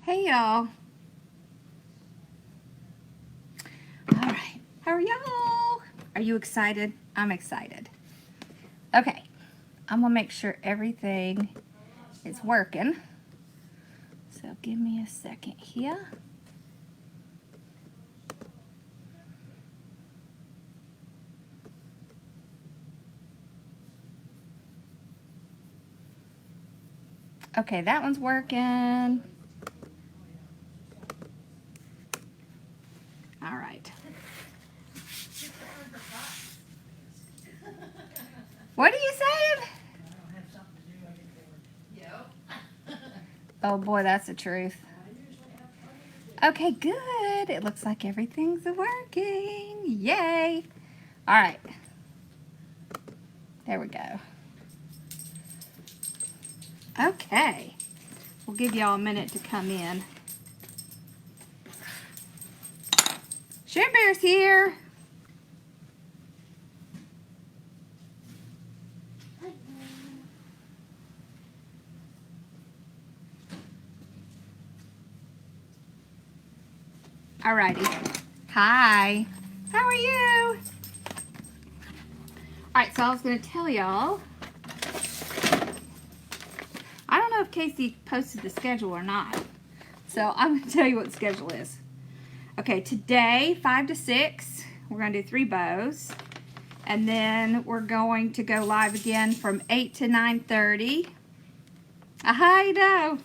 Hey y'all. Alright, how are y'all? Are you excited? I'm excited. Okay, I'm gonna make sure everything is working. So give me a second here. Okay, that one's working. Alright. What are you saying? Oh boy, that's the truth. Okay, good. It looks like everything's working. Yay. Alright. There we go. Okay. We'll give y'all a minute to come in. Share Bear's here. Alrighty. Hi. How are you? Alright, so I was going to tell y'all. I don't know if Casey posted the schedule or not. So I'm going to tell you what the schedule is. Okay, today, 5 to 6, we're going to do 3 bows. And then we're going to go live again from 8 to 9:30. I know.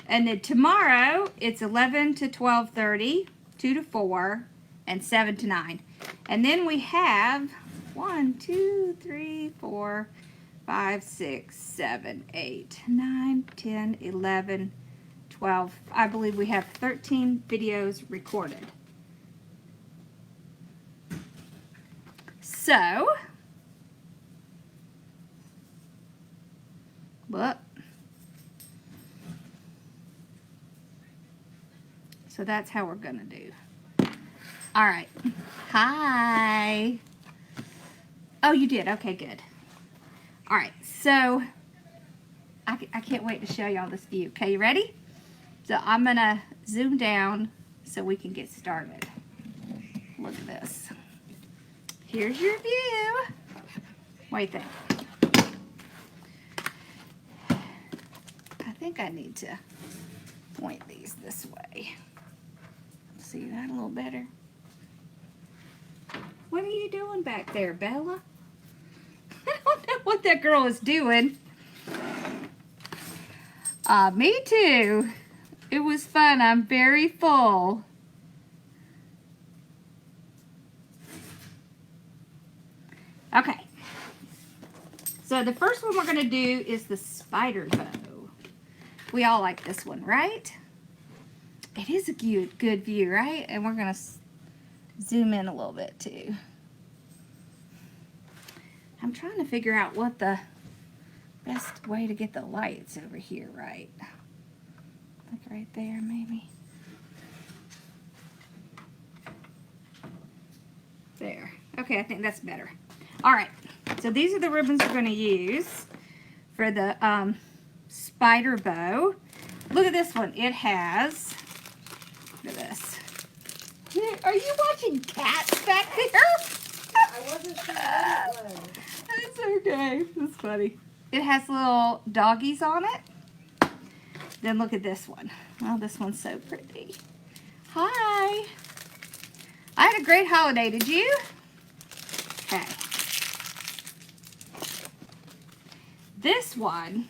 And then tomorrow, it's 11 to 12:30, 2 to 4, and 7 to 9. And then we have 1, 2, 3, 4, 5, 6, 7, 8, 9, 10, 11, 12. I believe we have 13 videos recorded. So, look. So that's how we're gonna do. All right. Hi. Oh, you did. Okay, good. All right. So I can't wait to show y'all this view. Okay, you ready? So I'm gonna zoom down so we can get started. Look at this. Here's your view. What do you think? I think I need to point these this way. See that a little better? What are you doing back there, Bella? I don't know what that girl is doing. Me too. It was fun. I'm very full. Okay. So the first one we're going to do is the spider bow. We all like this one, right? It is a good view, right? And we're going to zoom in a little bit too. I'm trying to figure out what the best way to get the lights over here, right? Like right there, maybe. There. Okay, I think that's better. All right. So these are the ribbons we're going to use for the spider bow. Look at this one. It has, look at this. Are you watching cats back there? I wasn't sure what it was. That's okay. That's funny. It has little doggies on it. Then look at this one. Oh, this one's so pretty. Hi. I had a great holiday. Did you? Okay. This one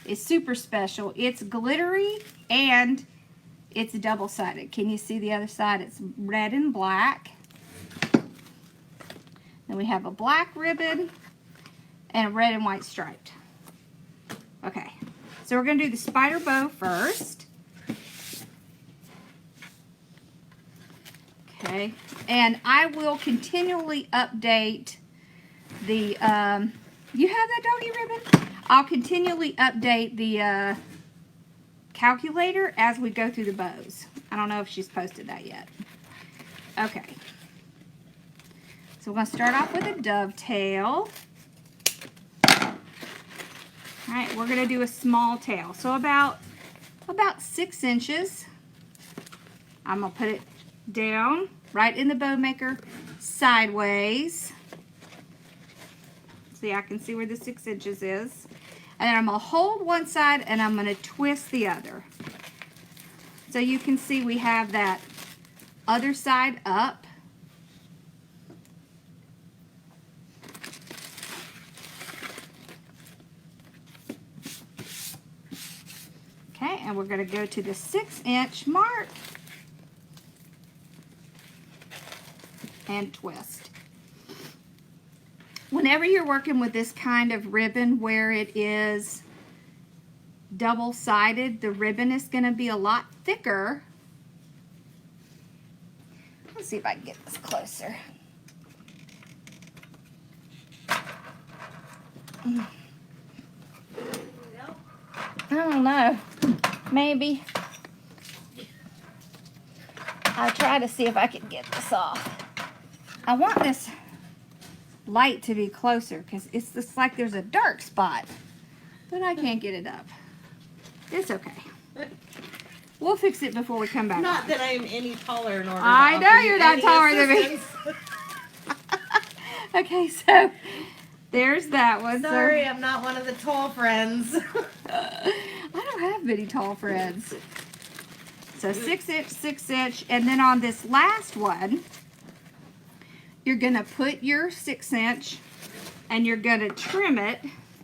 is super special. It's glittery and it's double-sided. Can you see the other side? It's red and black. Then we have a black ribbon and a red and white striped. Okay, so we're going to do the spider bow first. Okay, and I will continually update the, you have that doggy ribbon? I'll continually update the calculator as we go through the bows. I don't know if she's posted that yet. Okay. So we're going to start off with a dovetail. All right, we're going to do a small tail. So about about 6 inches. I'm going to put it down right in the bow maker sideways. See, I can see where the 6 inches is. And then I'm going to hold one side and I'm going to twist the other. So you can see we have that other side up. Okay, and we're going to go to the 6-inch mark and twist. Whenever you're working with this kind of ribbon where it is double-sided, the ribbon is going to be a lot thicker. Let's see if I can get this closer. I don't know. Maybe. I'll try to see if I can get this off. I want this light to be closer because it's just like there's a dark spot, but I can't get it up. It's okay. We'll fix it before we come back. Not that I'm any taller in order to I know offer you're you not any taller than me. assistance. Okay, so there's that one. Sorry, I'm not one of the tall friends. I don't have many tall friends. So 6 inch, 6 inch, and then on this last one, you're gonna put your 6 inch and you're gonna trim it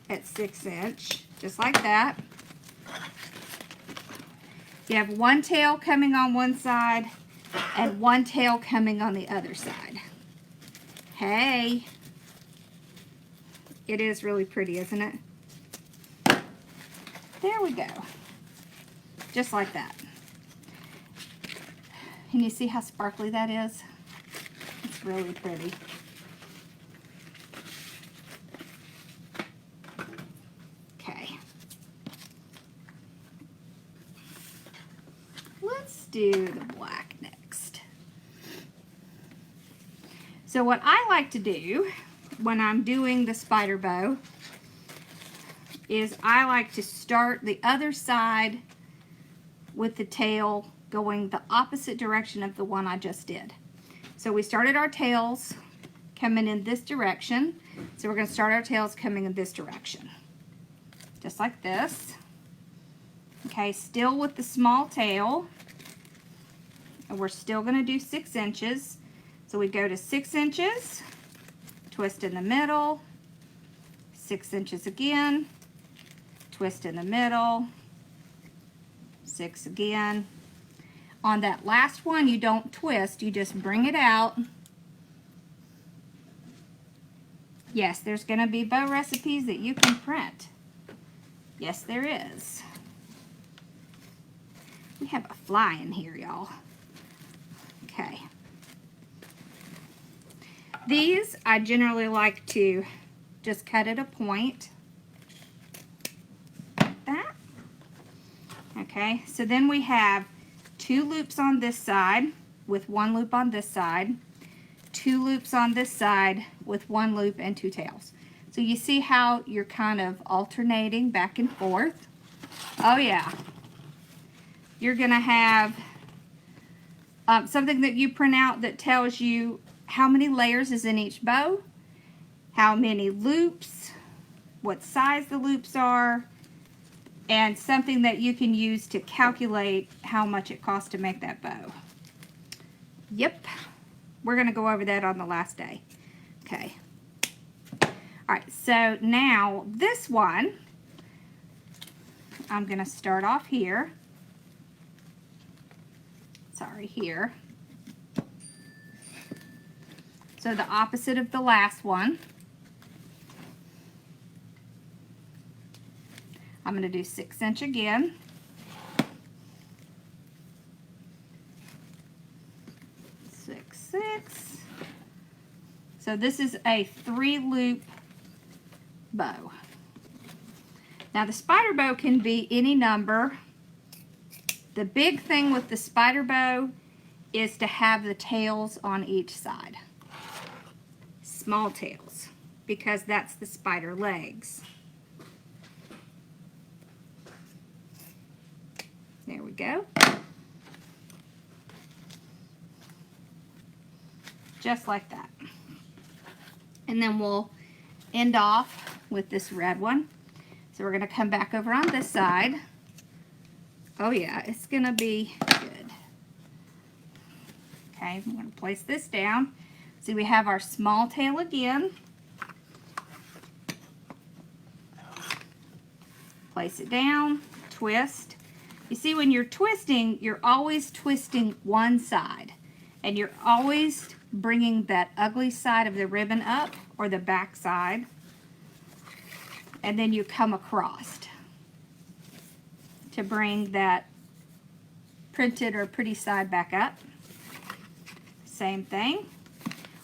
at 6 inch, just like that. You have one tail coming on one side and one tail coming on the other side. Hey, it is really pretty, isn't it? There we go. Just like that. Can you see how sparkly that is? It's really pretty. Okay. Let's do the black next. So what I like to do when I'm doing the spider bow is I like to start the other side with the tail going the opposite direction of the one I just did. So we started our tails coming in this direction. So we're going to start our tails coming in this direction. Just like this. Okay, still with the small tail. And we're still going to do 6 inches. So we go to 6 inches, twist in the middle, 6 inches again, twist in the middle, 6 again. On that last one, you don't twist, you just bring it out. Yes, there's going to be bow recipes that you can print. Yes, there is. We have a fly in here, y'all. Okay. These, I generally like to just cut at a point. Like that. Okay, so then we have 2 loops on this side with 1 loop on this side, 2 loops on this side with 1 loop and 2 tails. So you see how you're kind of alternating back and forth. Oh yeah. You're going to have something that you print out that tells you how many layers is in each bow, how many loops, what size the loops are, and something that you can use to calculate how much it costs to make that bow. Yep, we're going to go over that on the last day. Okay. All right, so now this one, I'm going to start off here. Sorry, here. So the opposite of the last one. I'm going to do 6 inch again. 6, 6. So this is a 3 loop bow. Now the spider bow can be any number. The big thing with the spider bow is to have the tails on each side. Small tails, because that's the spider legs. go. Just like that. And then we'll end off with this red one. So we're going to come back over on this side. Oh yeah, it's going to be good. Okay, I'm going to place this down. See, we have our small tail again. Place it down, twist. You see, when you're twisting, you're always twisting one side. And you're always bringing that ugly side of the ribbon up, or the back side. And then you come across to bring that printed or pretty side back up. Same thing.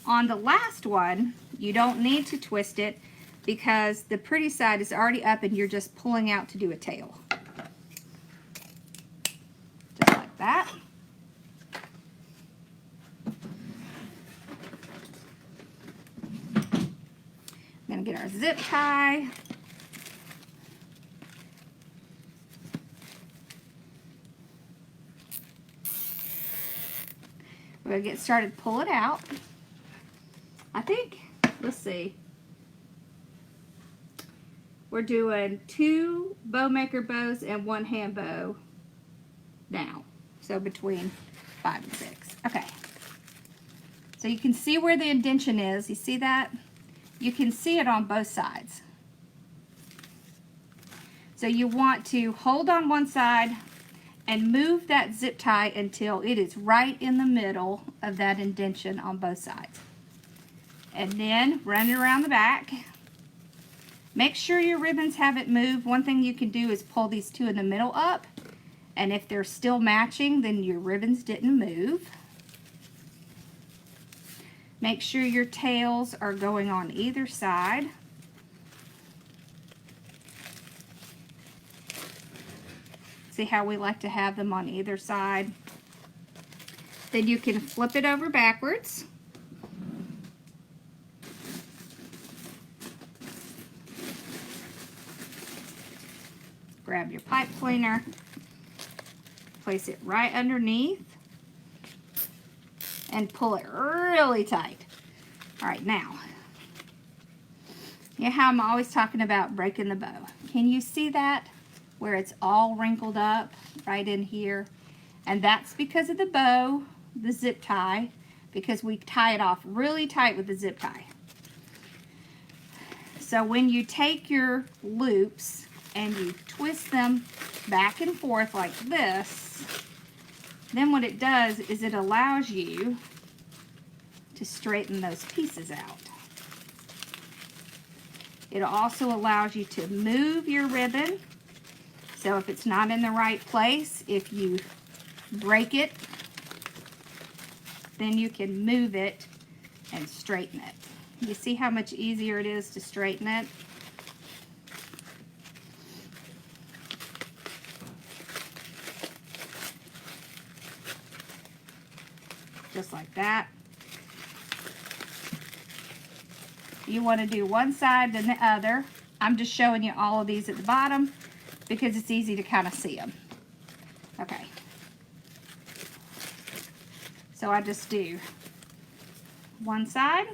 On the last one, you don't need to twist it because the pretty side is already up and you're just pulling out to do a tail. Just like that. I'm going to get our zip tie. We're going to get started, pull it out. I think, let's see. We're doing 2 bow maker bows and 1 hand bow now. So between 5 and 6. Okay. So you can see where the indentation is. You see that? You can see it on both sides. So you want to hold on one side and move that zip tie until it is right in the middle of that indentation on both sides. And then run it around the back. Make sure your ribbons haven't moved. One thing you can do is pull these 2 in the middle up, and if they're still matching, then your ribbons didn't move. Make sure your tails are going on either side. See how we like to have them on either side? Then you can flip it over backwards. Grab your pipe cleaner, place it right underneath, and pull it really tight. All right, now, you know how I'm always talking about breaking the bow? Can you see that? Where it's all wrinkled up right in here? And that's because of the bow, the zip tie, because we tie it off really tight with the zip tie. So when you take your loops and you twist them back and forth like this, then what it does is it allows you to straighten those pieces out. It also allows you to move your ribbon. So if it's not in the right place, if you break it, then you can move it and straighten it. You see how much easier it is to straighten it? Just like that. You want to do one side then the other. I'm just showing you all of these at the bottom because it's easy to kind of see them. Okay. So I just do one side.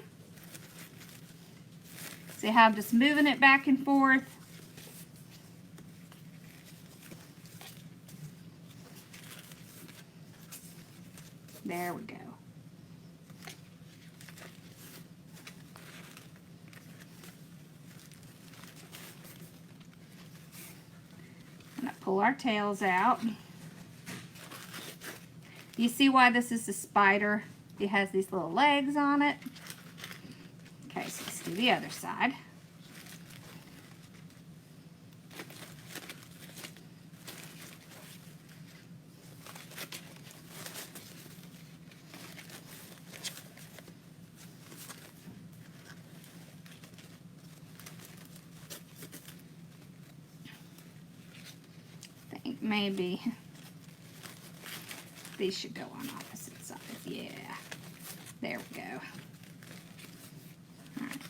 See how I'm just moving it back and forth? There we go. I'm going to pull our tails out. You see why this is a spider? It has these little legs on it. Okay, so let's do the other side. I think maybe these should go on opposite sides. Yeah, there we go. All right,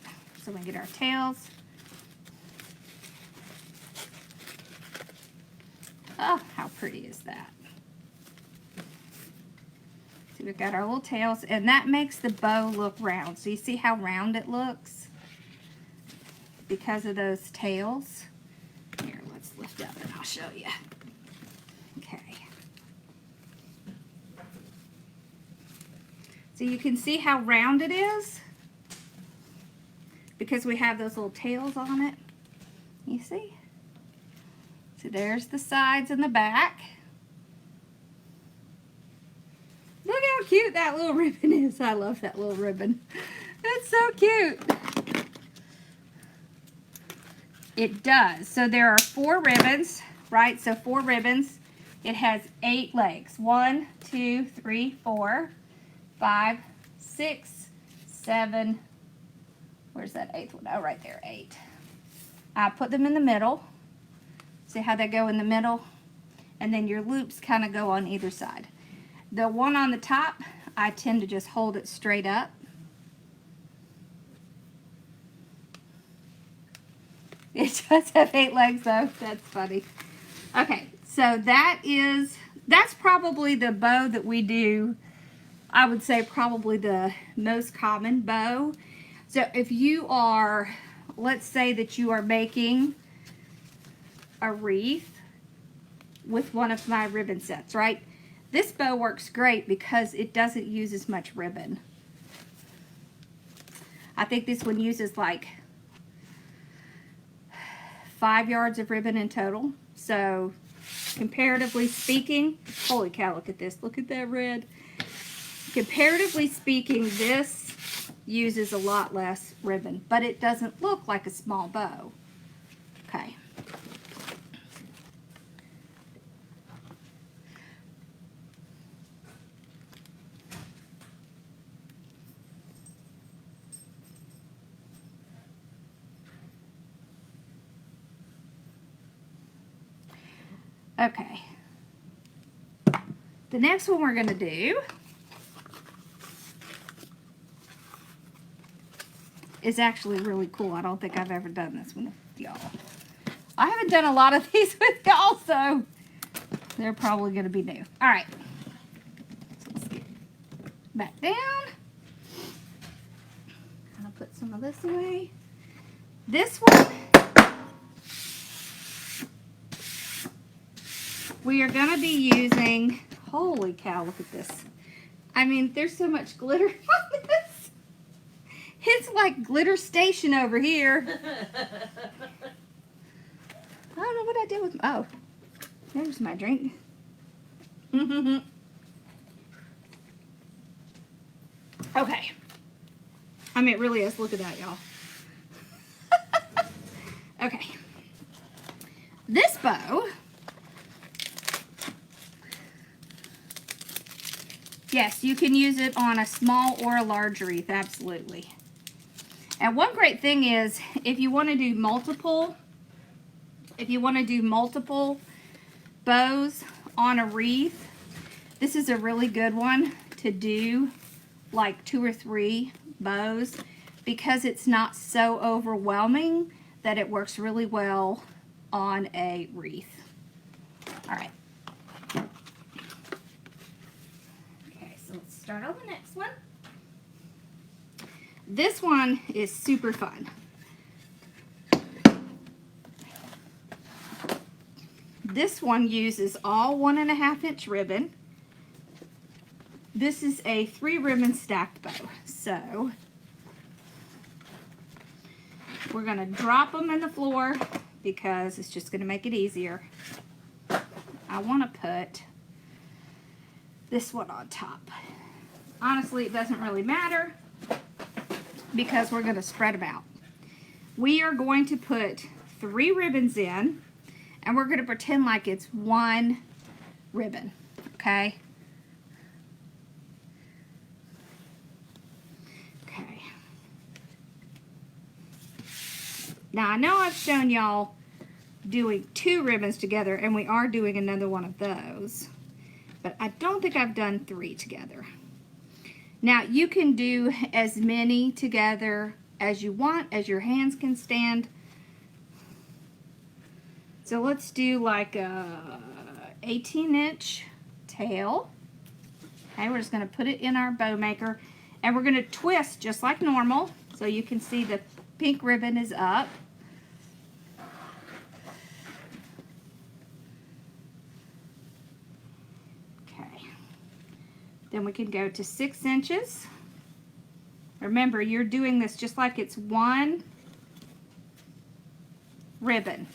so we get our tails. Oh, how pretty is that? So we've got our little tails, and that makes the bow look round. So you see how round it looks because of those tails. Here, let's lift up and I'll show you. Okay. So you can see how round it is because we have those little tails on it. You see? So there's the sides and the back. Look how cute that little ribbon is. I love that little ribbon. It's so cute. It does. So there are 4 ribbons, right? So 4 ribbons. It has 8 legs. 1, 2, 3, 4, 5, 6, 7. Where's that 8th one? Oh, right there, 8. I put them in the middle. See how they go in the middle? And then your loops kind of go on either side. The one on the top, I tend to just hold it straight up. It does have 8 legs though. That's funny. Okay, so that's probably the bow that we do. I would say probably the most common bow. So if you are, let's say that you are making a wreath with one of my ribbon sets, right? This bow works great because it doesn't use as much ribbon. I think this one uses like 5 yards of ribbon in total. So comparatively speaking, holy cow, look at this. Look at that red. Comparatively speaking, this uses a lot less ribbon, but it doesn't look like a small bow. Okay. Okay. The next one we're going to do is actually really cool. I don't think I've ever done this one with y'all. I haven't done a lot of these with y'all, so they're probably going to be new. All right. So let's get back down. I'll put some of this away. This one, we are going to be using, holy cow, look at this. I mean, there's so much glitter on this. It's like glitter station over here. I don't know what I did with, oh, there's my drink. Okay. I mean, it really is. Look at that, y'all. Okay. This bow, yes, you can use it on a small or a large wreath, absolutely. And one great thing is, if you want to do multiple bows on a wreath, this is a really good one to do like 2 or 3 bows because it's not so overwhelming that it works really well on a wreath. All right. Okay, so let's start on the next one. This one is super fun. This one uses all 1.5 inch ribbon. This is a 3 ribbon stacked bow. So we're going to drop them in the floor because it's just going to make it easier. I want to put this one on top. Honestly, it doesn't really matter because we're going to spread them out. We are going to put 3 ribbons in and we're going to pretend like it's 1 ribbon, okay? Okay. Now I know I've shown y'all doing 2 ribbons together and we are doing another one of those, but I don't think I've done 3 together. Now you can do as many together as you want, as your hands can stand. So let's do like a 18 inch tail Okay, we're just going to put it in our bow maker, and we're going to twist just like normal, so you can see the pink ribbon is up. Okay, then we can go to 6 inches. Remember, you're doing this just like it's one ribbon.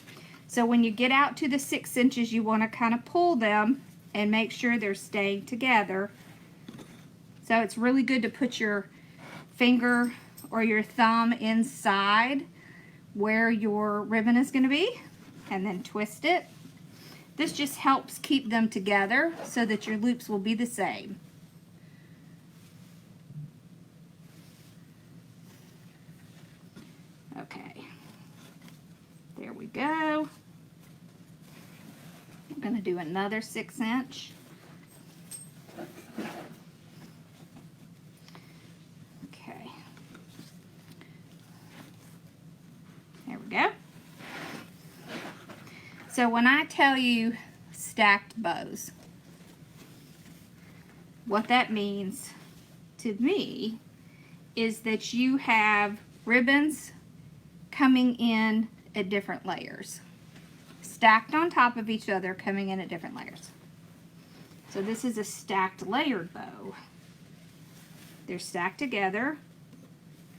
So when you get out to the 6 inches, you want to kind of pull them and make sure they're staying together. So it's really good to put your finger or your thumb inside where your ribbon is going to be and then twist it. This just helps keep them together so that your loops will be the same. Okay, there we go. I'm going to do another 6 inch. Okay, there we go. So when I tell you stacked bows, what that means to me is that you have ribbons coming in at different layers, stacked on top of each other, coming in at different layers. So this is a stacked layered bow. They're stacked together,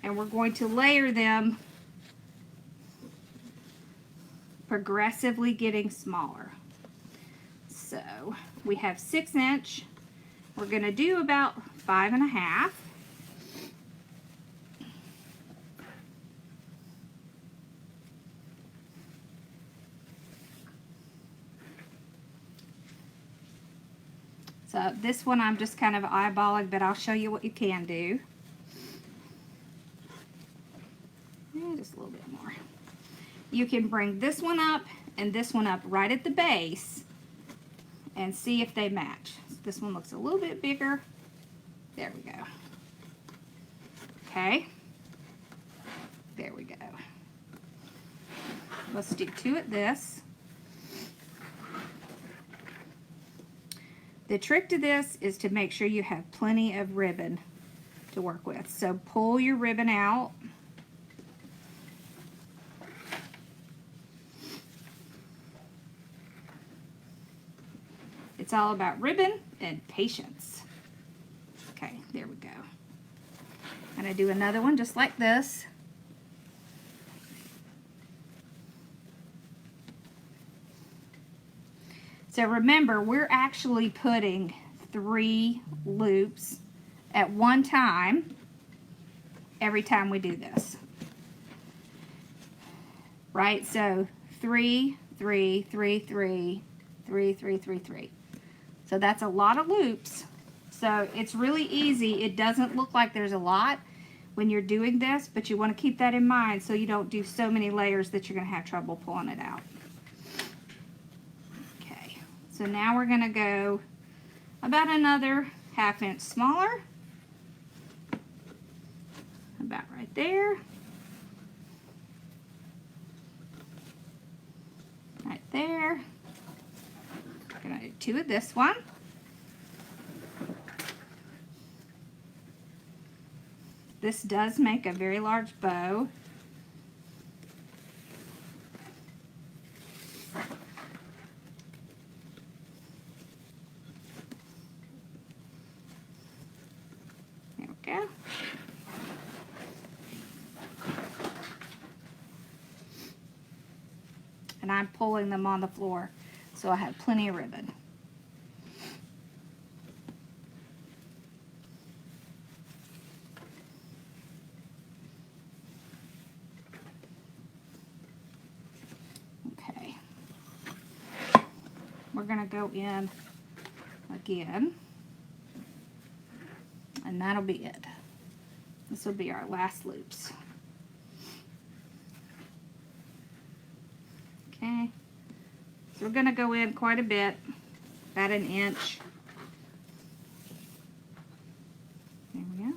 and we're going to layer them, progressively getting smaller. So we have 6 inch. We're going to do about 5.5. So this one I'm just kind of eyeballing, but I'll show you what you can do. And just a little bit more. You can bring this one up and this one up right at the base and see if they match. So this one looks a little bit bigger. There we go. Okay. There we go. Let's do 2 at this. The trick to this is to make sure you have plenty of ribbon to work with. So pull your ribbon out. It's all about ribbon and patience. Okay, there we go. I'm going to do another one just like this. So remember, we're actually putting 3 loops at one time every time we do this. Right? So 3, 3, 3, 3, 3, 3, 3, 3. So that's a lot of loops. So it's really easy. It doesn't look like there's a lot when you're doing this, but you want to keep that in mind so you don't do so many layers that you're going to have trouble pulling it out. Okay, so now we're going to go about another 1/2 inch smaller. About right there. Right there. I'm going to do 2 of this one. This does make a very large bow. There we go. And I'm pulling them on the floor so I have plenty of ribbon. Okay. We're going to go in again, and that'll be it. This will be our last loops. Okay, so we're going to go in quite a bit, about 1 inch. There we go.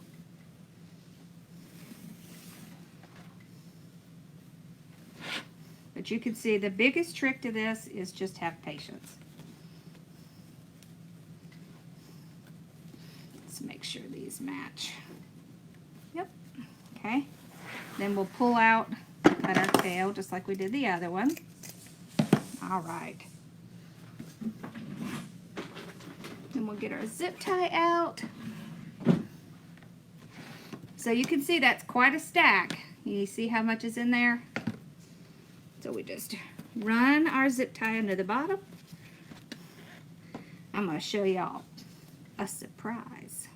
But you can see the biggest trick to this is just have patience. Let's make sure these match. Yep. Okay. Then we'll pull out at our tail just like we did the other one. All right. Then we'll get our zip tie out. So you can see that's quite a stack. You see how much is in there? So we just run our zip tie under the bottom. I'm going to show y'all a surprise.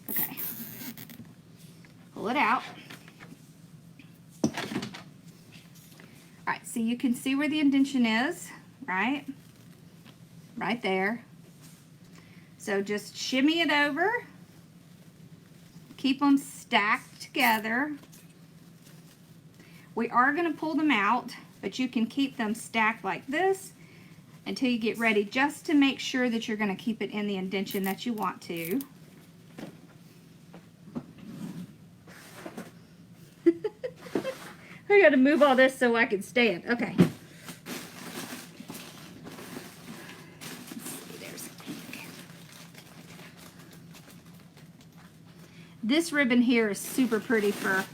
Okay. Pull it out. Alright, so you can see where the indentation is, right? Right there. So just shimmy it over. Keep them stacked together. We are going to pull them out, but you can keep them stacked like this until you get ready, just to make sure that you're going to keep it in the indentation that you want to. I got to move all this so I can stand. Okay. Let's see, there's a pink. This ribbon here is super pretty for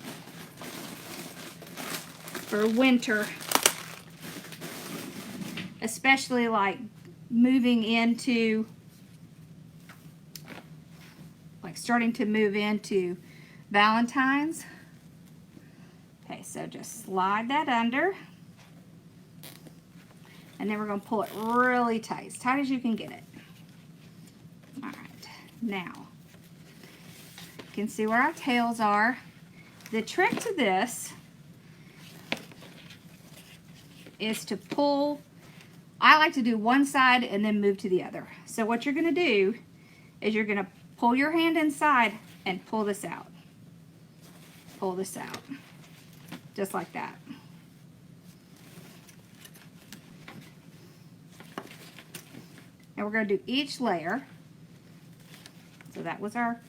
winter, especially like moving into, like starting to move into Valentine's. Okay, so just slide that under, and then we're going to pull it really tight, as tight as you can get it. All right, now you can see where our tails are. The trick to this is to pull. I like to do one side and then move to the other. So what you're going to do is you're going to pull your hand inside and pull this out. Pull this out. Just like that. And we're going to do each layer. So that was our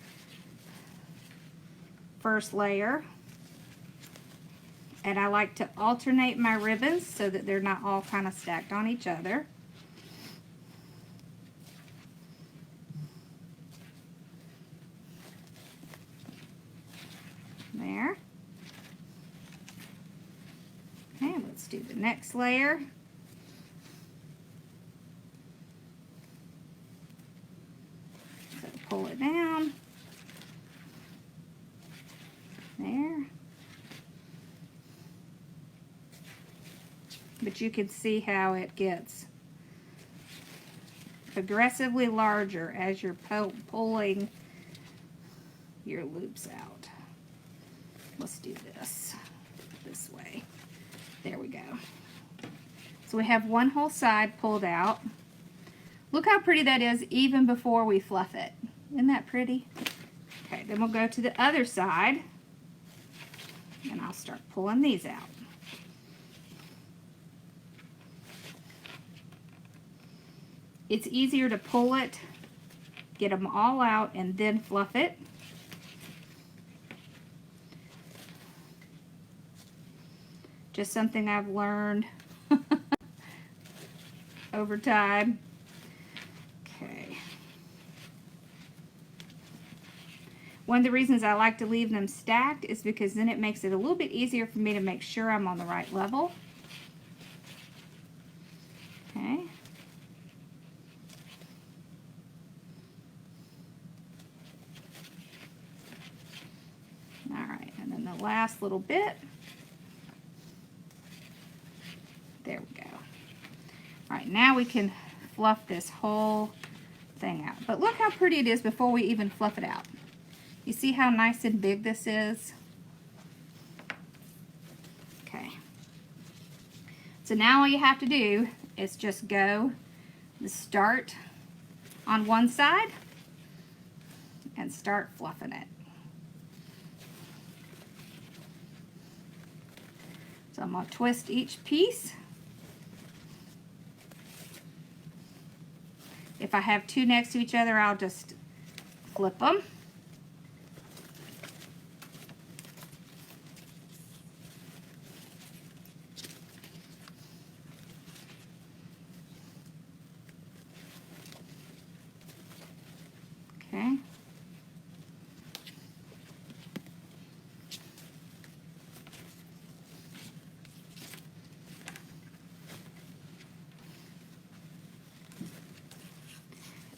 first layer. And I like to alternate my ribbons so that they're not all kind of stacked on each other. There. Okay, let's do the next layer. So pull it down. There. But you can see how it gets progressively larger as you're pulling your loops out. Let's do this way. There we go. So we have one whole side pulled out. Look how pretty that is even before we fluff it. Isn't that pretty? Okay, then we'll go to the other side, and I'll start pulling these out. It's easier to pull it, get them all out, and then fluff it. Just something I've learned over time. Okay. One of the reasons I like to leave them stacked is because then it makes it a little bit easier for me to make sure I'm on the right level. Okay. All right, and then the last little bit. There we go. All right, now we can fluff this whole thing out. But look how pretty it is before we even fluff it out. You see how nice and big this is? Okay. So now all you have to do is just go the start on one side and start fluffing it. So I'm going to twist each piece. If I have two next to each other, I'll just flip them. Okay.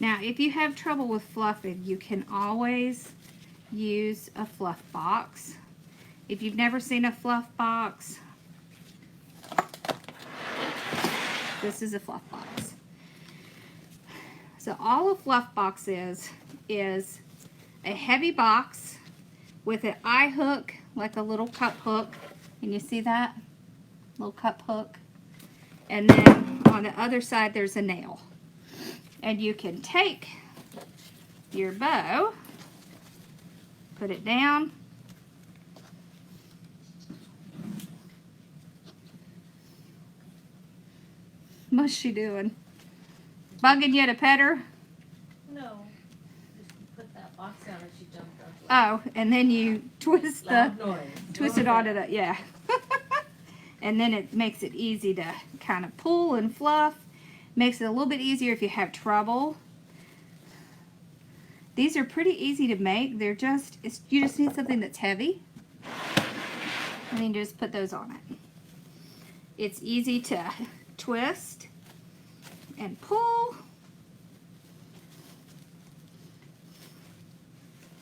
Now, if you have trouble with fluffing, you can always use a fluff box. If you've never seen a fluff box, this is a fluff box. So all a fluff box is a heavy box with an eye hook, like a little cup hook. Can you see that? Little cup hook. And then on the other side, there's a nail. And you can take your bow, put it down, what's she doing? Bugging you to pet her? No. Just put that box down and she jumped up. Oh, and then you twist Loud noise. twist it onto the, yeah. And then it makes it easy to kind of pull and fluff. Makes it a little bit easier if you have trouble. These are pretty easy to make. They're just, you just need something that's heavy. And then you just put those on it. It's easy to twist and pull.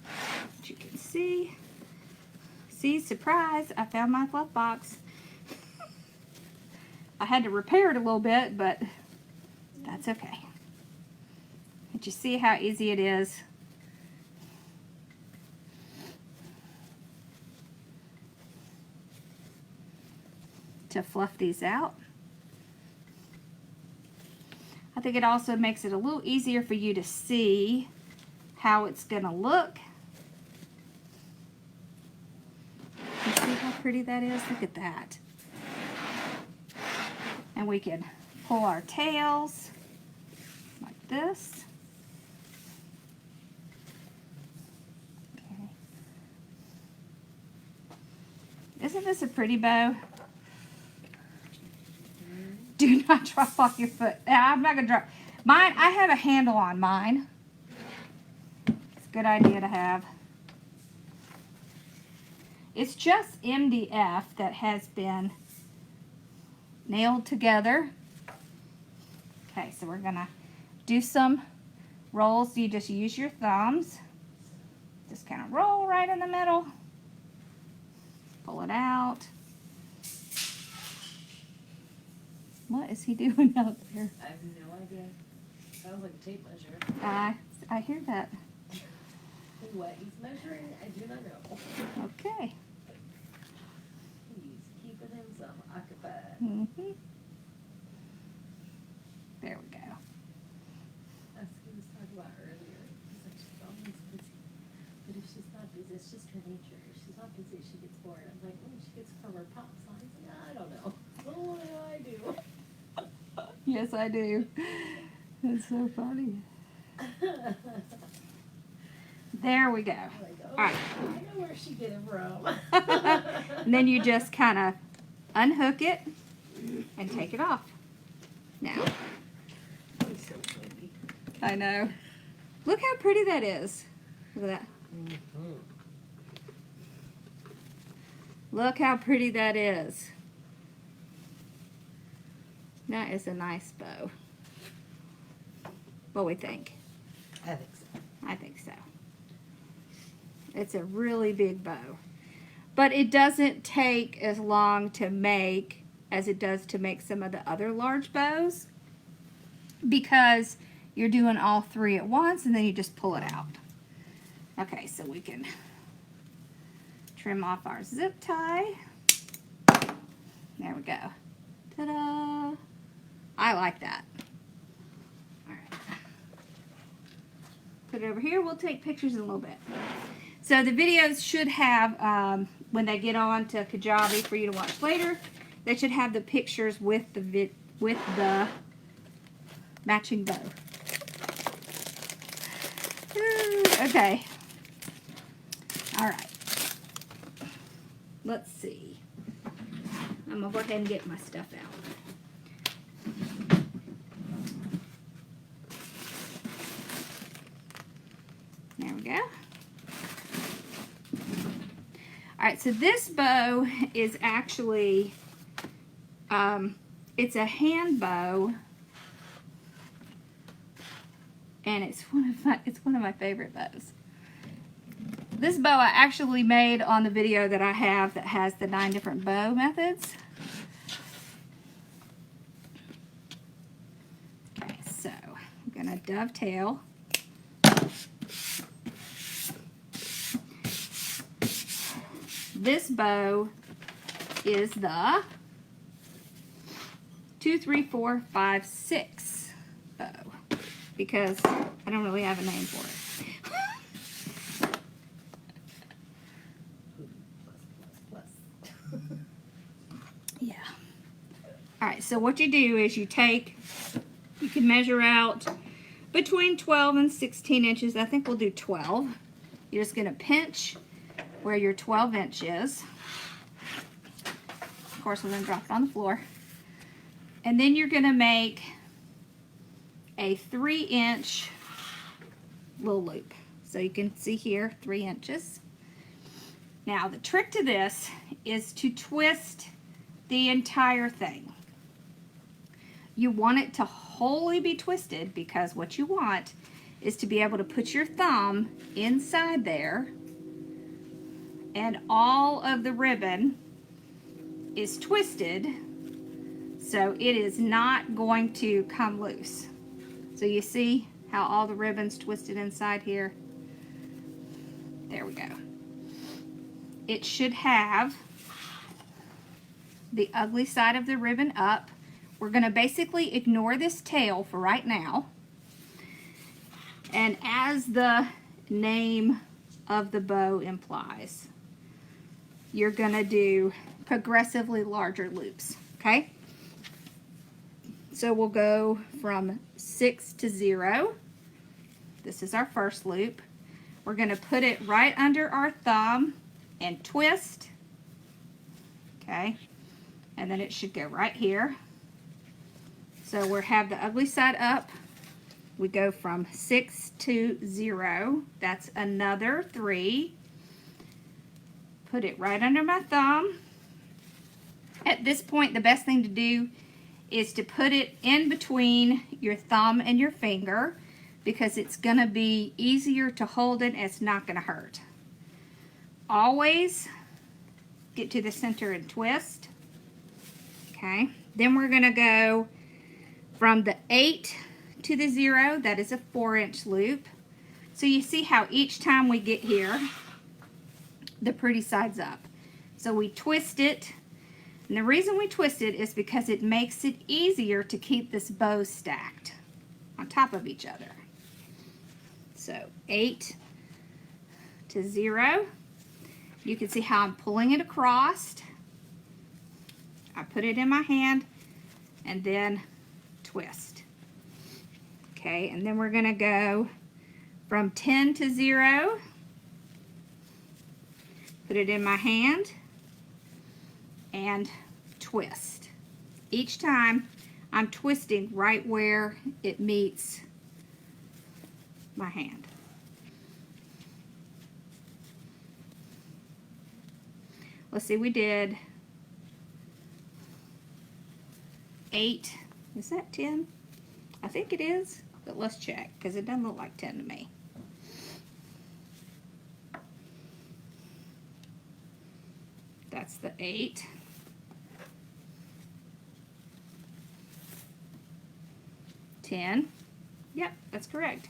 As you can see. See, surprise, I found my fluff box. I had to repair it a little bit, but that's okay. Did you see how easy it is? To fluff these out. I think it also makes it a little easier for you to see how it's gonna look. You see how pretty that is? Look at that. And we can pull our tails like this. Okay. Isn't this a pretty bow? Do not drop off your foot. I'm not gonna drop mine. I have a handle on mine. It's a good idea to have. It's just MDF that has been nailed together. Okay, so we're gonna do some rolls. You just use your thumbs. Just kind of roll right in the middle. Pull it out. What is he doing out there? I have no idea. Sounds like a tape measure. I hear that. What he's measuring, I do not know. Okay. He's keeping himself occupied. Mm-hmm. There we go. As he was talking about earlier, he's like, she's always busy. But if she's not busy, it's just her nature. If she's not busy, she gets bored. I'm like, oh, she gets from her pop signs. I don't know. What do I do? Yes, I do. That's so funny. There we go. Like, oh, All right. I know where she get it from. And then you just kind of unhook it and take it off. Now. He's so pretty. I know. Look how pretty that is. Look at that. Mm-hmm. Look how pretty that is. That is a nice bow. What we think? I think so. I think so. It's a really big bow. But it doesn't take as long to make as it does to make some of the other large bows, because you're doing all three at once and then you just pull it out. Okay, so we can trim off our zip tie. There we go. Ta-da! I like that. All right. Put it over here. We'll take pictures in a little bit. So the videos should have, when they get on to Kajabi for you to watch later, they should have the pictures with the matching bow. Ooh, okay. All right. Let's see. I'm gonna go ahead and get my stuff out. There we go. All right, so this bow is actually, it's a hand bow, and it's one of my favorite bows. This bow I actually made on the video that I have that has the 9 different bow methods. Okay, so I'm gonna dovetail. This bow is the 2, 3, 4, 5, 6 bow because I don't really have a name for it. Yeah. All right, so what you do is you can measure out between 12 and 16 inches. I think we'll do 12. You're just gonna pinch where your 12 inch is. Of course, we're gonna drop it on the floor. And then you're gonna make a 3-inch little loop. So you can see here, 3 inches. Now the trick to this is to twist the entire thing. You want it to wholly be twisted because what you want is to be able to put your thumb inside there and all of the ribbon is twisted, so it is not going to come loose. So you see how all the ribbon's twisted inside here? There we go. It should have the ugly side of the ribbon up. We're going to basically ignore this tail for right now. And as the name of the bow implies, you're going to do progressively larger loops, okay? So we'll go from 6 to 0. This is our first loop. We're going to put it right under our thumb and twist, okay? And then it should go right here. So we have the ugly side up. We go from 6 to 0. That's another 3. Put it right under my thumb. At this point, the best thing to do is to put it in between your thumb and your finger because it's going to be easier to hold it and it's not going to hurt. Always get to the center and twist. Okay, then we're going to go from the 8 to the 0. That is a 4-inch loop. So you see how each time we get here, the pretty side's up. So we twist it, and the reason we twist it is because it makes it easier to keep this bow stacked on top of each other. So 8 to 0. You can see how I'm pulling it across. I put it in my hand and then twist. Okay, and then we're going to go from 10 to 0. Put it in my hand and twist. Each time I'm twisting right where it meets my hand. Let's see, we did 8. Is that 10? I think it is, but let's check because it doesn't look like 10 to me. That's the 8. $10. Yep, that's correct.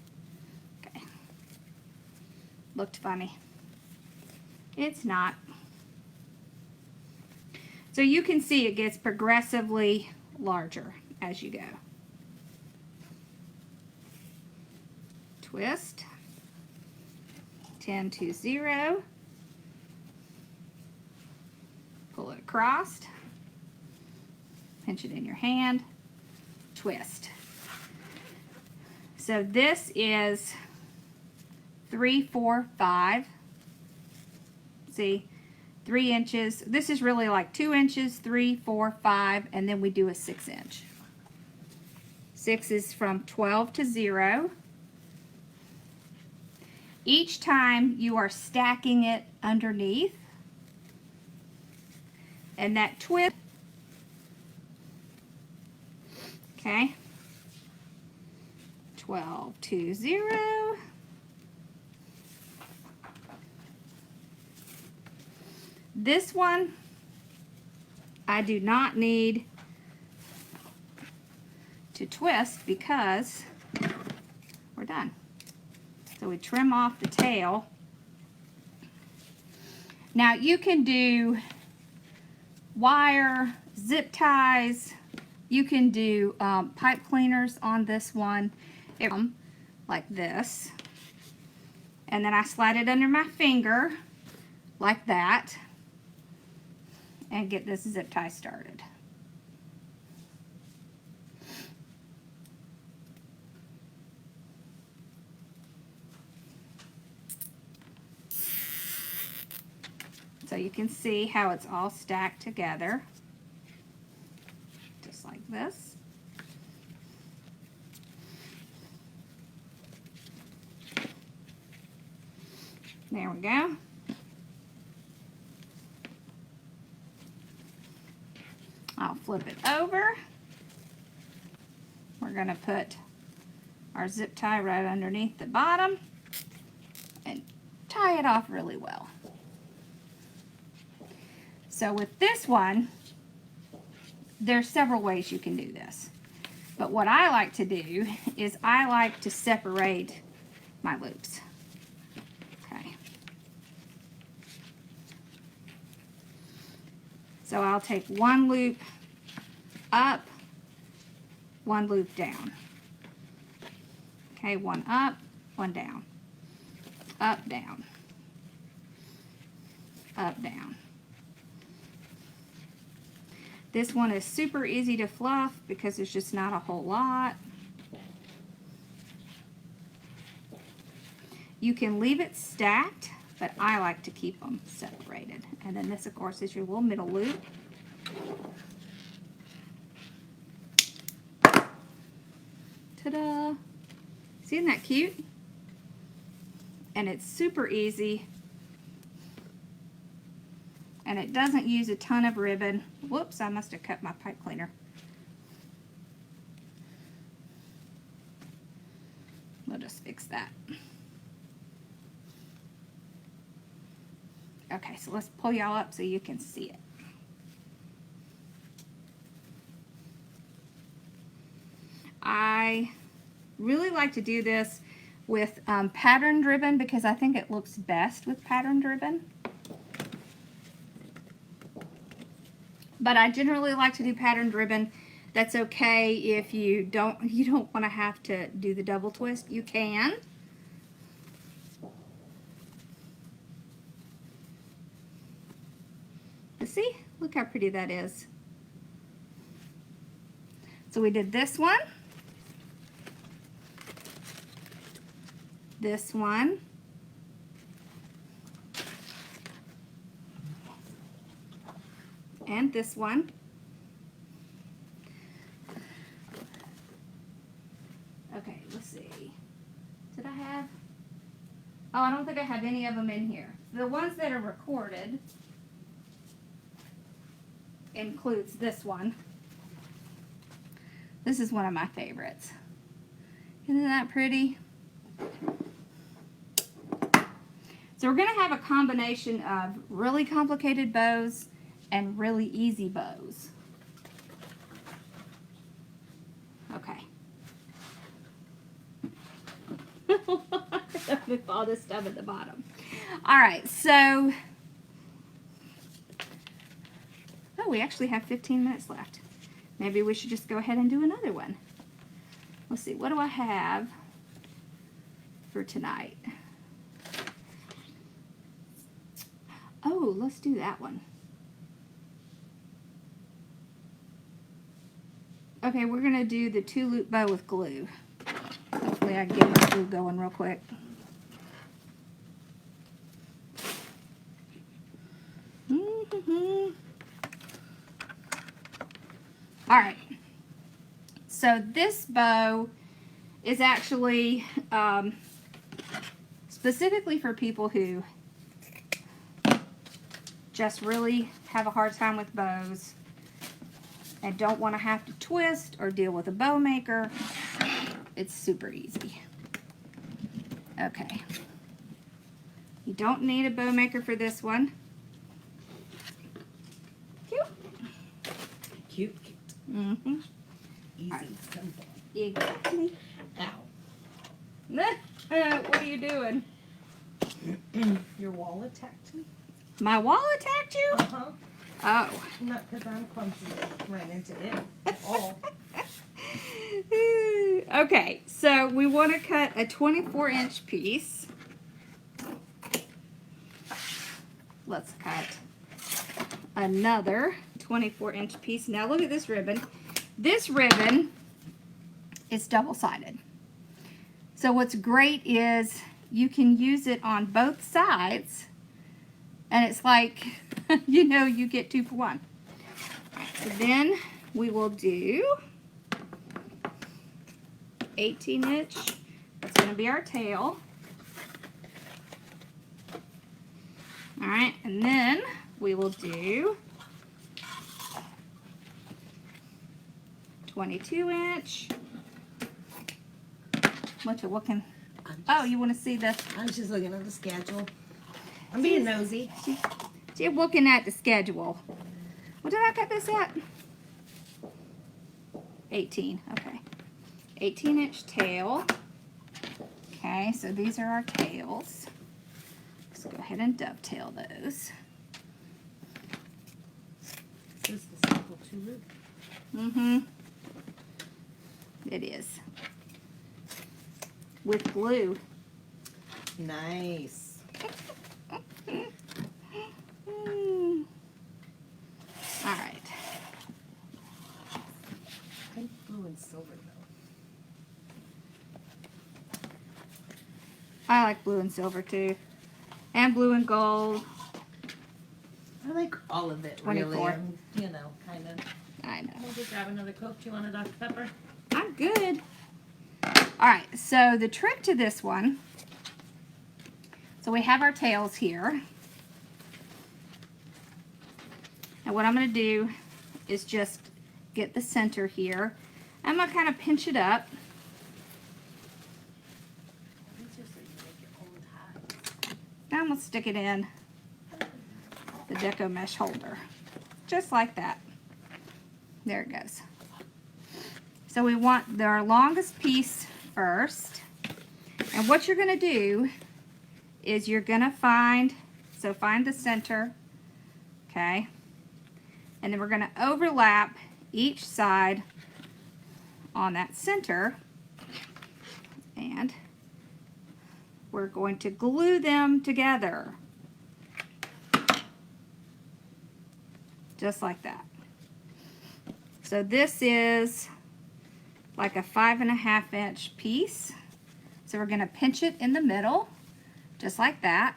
Okay. Looked funny. It's not. So you can see it gets progressively larger as you go. Twist. 10 to 0. Pull it across. Pinch it in your hand. Twist. So this is 3, 4, 5. See, 3 inches. This is really like 2 inches, 3, 4, 5, and then we do a 6-inch. 6 is from 12 to 0. Each time you are stacking it underneath, and that twist, 1220. This one, I do not need to twist because we're done. So we trim off the tail. Now you can do wire, zip ties, you can do pipe cleaners on this one, like this. And then I slide it under my finger like that and get this zip tie started. So you can see how it's all stacked together, just like this. There we go. I'll flip it over. We're going to put our zip tie right underneath the bottom and tie it off really well. So with this one, there's several ways you can do this. But what I like to do is I like to separate my loops. Okay. So I'll take one loop up, one loop down. Okay, one up, one down. Up, down. Up, down. This one is super easy to fluff because there's just not a whole lot. You can leave it stacked, but I like to keep them separated. And then this, of course, is your little middle loop. Ta-da! See, isn't that cute? And it's super easy. And it doesn't use a ton of ribbon. Whoops, I must have cut my pipe cleaner. We'll just fix that. Okay, so let's pull y'all up so you can see it. I really like to do this with patterned ribbon because I think it looks best with patterned ribbon. But I generally like to do patterned ribbon. That's okay if you don't want to have to do the double twist. You can. See? Look how pretty that is. So we did this one. This one. And this one. Okay, let's see. Did I have? Oh, I don't think I have any of them in here. The ones that are recorded includes this one. This is one of my favorites. Isn't that pretty? So we're going to have a combination of really complicated bows and really easy bows. Okay. With all this stuff at the bottom. Alright, so we actually have 15 minutes left. Maybe we should just go ahead and do another one. Let's see, what do I have for tonight? Oh, let's do that one. Okay, we're going to do the 2-loop bow with glue. Hopefully I can get my glue going real quick. Alright, so this bow is actually specifically for people who just really have a hard time with bows and don't want to have to twist or deal with a bow maker. It's super easy. Okay. You don't need a bow maker for this one. Cute. Cute, cute. Mm-hmm. Easy, Right. simple. Exactly. Ow. What are you doing? Your wall attacked me? My wall attacked you? Uh-huh. Oh. Not because I'm clumsy and ran into it at all. Okay, so we want to cut a 24-inch piece. Let's cut another 24-inch piece. Now look at this ribbon. This ribbon is double-sided. So what's great is you can use it on both sides, and it's like, you know, you get 2 for 1. So then we will do 18-inch. That's going to be our tail. All right, and then we will do 22-inch. What you looking? Oh, you want to see the? I was just looking at the schedule. I'm being nosy. You're looking at the schedule. What did I cut this at? 18. Okay. 18-inch tail. Okay, so these are our tails. Let's go ahead and dovetail those. This is the sample too rude. Mm-hmm. It is. With glue. Nice. All right. I think blue and silver though. I like blue and silver too. And blue and gold. I like all of it 24. really. You know, kind of. I know. We'll just grab another Coke. Do you want a Dr. Pepper? I'm good. All right, so the trick to this one, so we have our tails here. And what I'm going to do is just get the center here. I'm going to kind of pinch it up. It's just so you make your own ties. Now I'm going to stick it in the deco mesh holder. Just like that. There it goes. So we want our longest piece first. And what you're going to do is you're going to find the center, okay? And then we're going to overlap each side on that center. And we're going to glue them together. Just like that. So this is like a 5.5-inch piece. So we're going to pinch it in the middle, just like that.